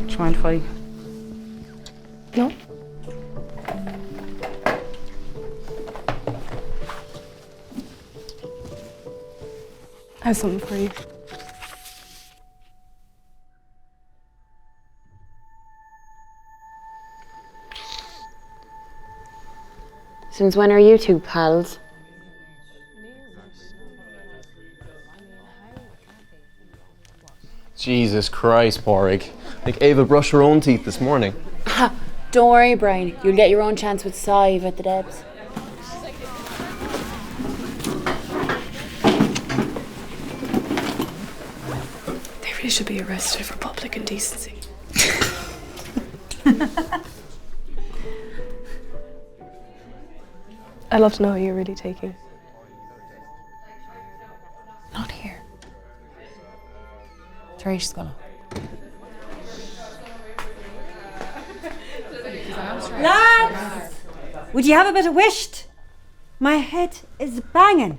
Do you mind if I... No? I have something for you. Since when are you two pals? Jesus Christ, Porrig. Like Ava brushed her own teeth this morning. Ha! Don't worry, Brian. You'll get your own chance with Sive at the Debs. They really should be arrested for public indecency. I'd love to know who you're really taking. Not here. Taoiseach's gonna. Lads! Would you have a bit of wisht? My head is banging.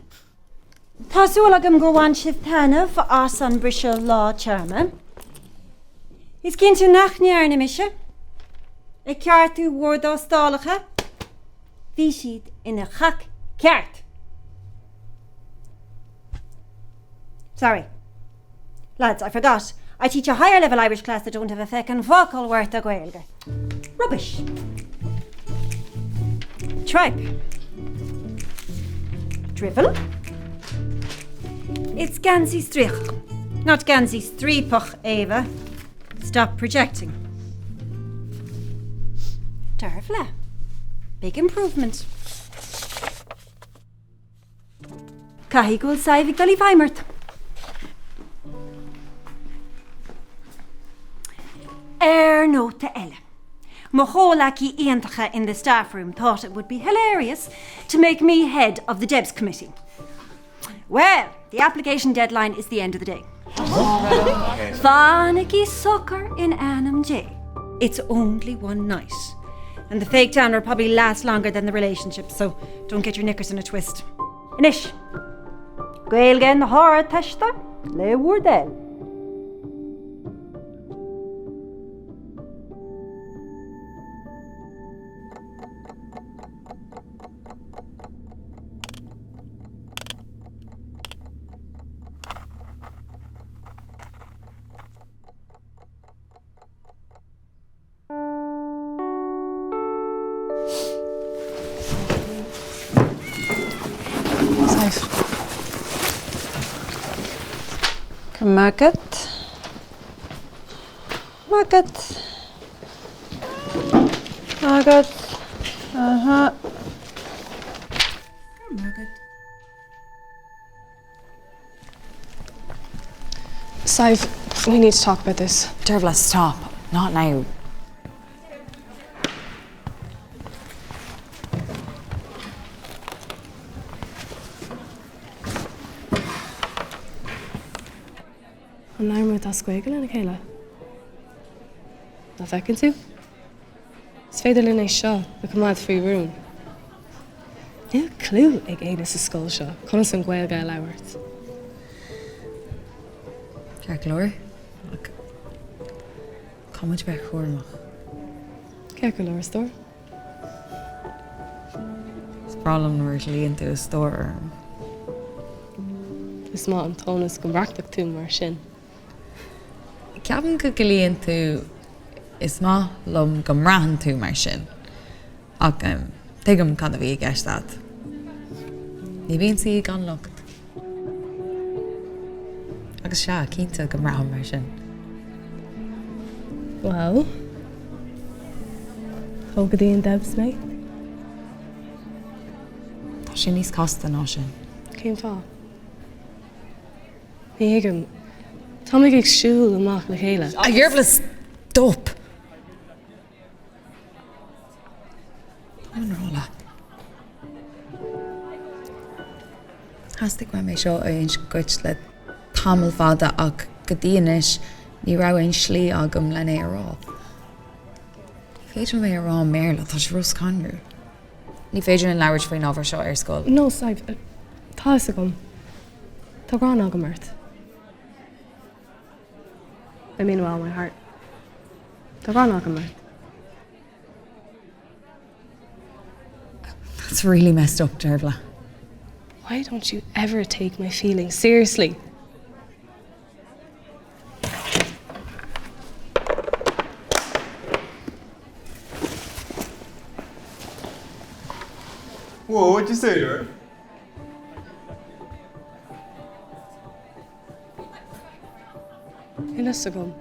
Tásúil agam go bhain sibh tainmh as an British Law Chairman. Is cinn tú nachnear na mise? I ceartú wardá stálacha? Bhí siad ina chach ceart. Sorry. Lads, I forgot. I teach a higher level Irish class that don't have a feckin' vocal worth of Gaeilge. Rubbish. Tripe. Drivel. It's Gansy Strich, not Gansy Striepach, Ava. Stop projecting. Darvla. Big improvement. Cahigul Saivig Daly Weimert. Note to Ella. Moholaki Iantacha in the staff room thought it would be hilarious to make me head of the Debs committee. Well, the application deadline is the end of the day. Faniki soccer in Annam J. It's only one night. And the fake town will probably last longer than the relationship, so don't get your knickers in a twist. Inish. Gaeilge na hara testa, Léiriúcháin del. Market. Uh-huh. Sive, we need to talk about this. Dervla, stop. Not now. An aimú tá scoigeal ina chéile. Ná fecinn tú? Is féidir linn é seo le cumad faoi rún. Níl clú ag éidir sa scoil seo, chuna san Gaeilge a labhairt. Ceart leir? Cáid bheith chuirmach. Ceart go leir stór? Is problem nuair líonn tú stór. Is má an tónas go mreachtach tú mar sin. Ceapan go líonn tú is má lom go mraithan tú mar sin. Ach tuigim cad a bhí gceistad. Ní bhíonn saí gan lucht. Agus se cínta go mraithan mar sin. Well, thógad í an Debs mé? Tá sin níos costa ná sin. Cén fá? Ní hiigim, tá mé ag siúil amach le chéile. A dhearbhla stop! Táin róla. Hastig bhain mé seo a aon goit le tamil fada ach go dtíanais ní rah aon slí agam le é rá. Féidir mé rá méle tá sé rus canú. Ní féidir an labhairt faoin ábhar seo ar scoil. No, Sive, tá is agam. Tá grán agam airt. I mean well, my heart. Tá bhán agam mar. That's really messed up, Dearadh. Why don't you ever take my feelings seriously? Whoa, what'd you say there? Inas agam.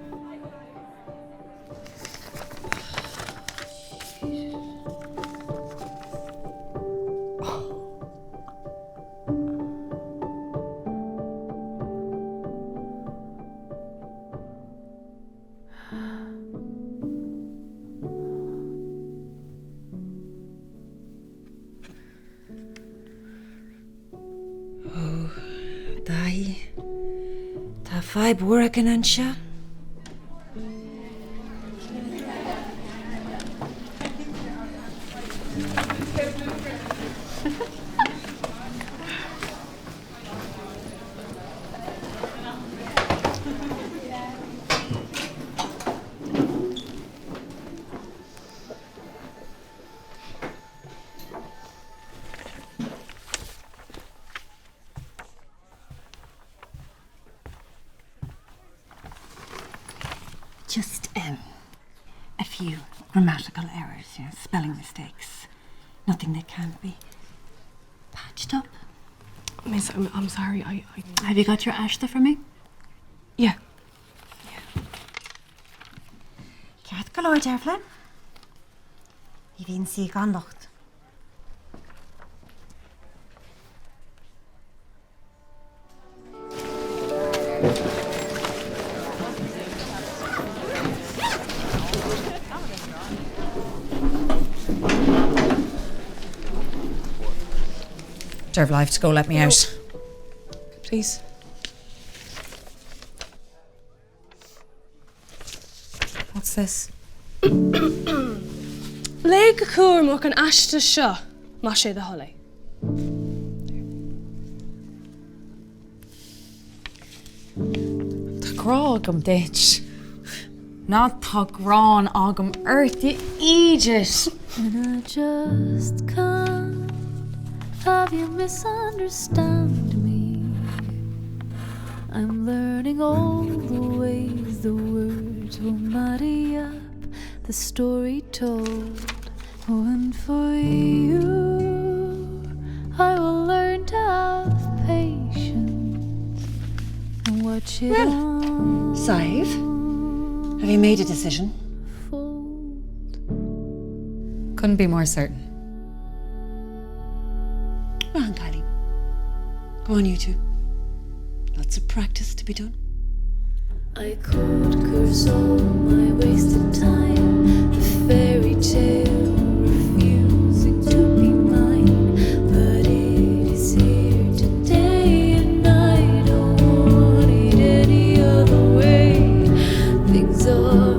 Daí. Tá fai búragan an seo. Just a few grammatical errors, spelling mistakes. Nothing that can't be patched up. Miss, I'm sorry. I Have you got your ashta for me? Yeah. Ceart go leir, Dearadh. I bhíonn sí gan locht. Dearadh, I have to go, let me out. Please. What's this? Le go cúr mo an aiste seo, má sé de thola. Tá grá agam dit. Ná tá grán agam earth, you idiot. And I just can't have you misunderstand me. I'm learning all the ways the words will muddy up the story told. Oh, and for you, I will learn to have patience and watch it all. Save. Have you made a decision? Couldn't be more certain. Well, Daly. Go on, you two. Lots of practice to be done. I could curse all my wasted time, the fairy tale refusing to be mine, but it is here today and I don't want it any other way. Things are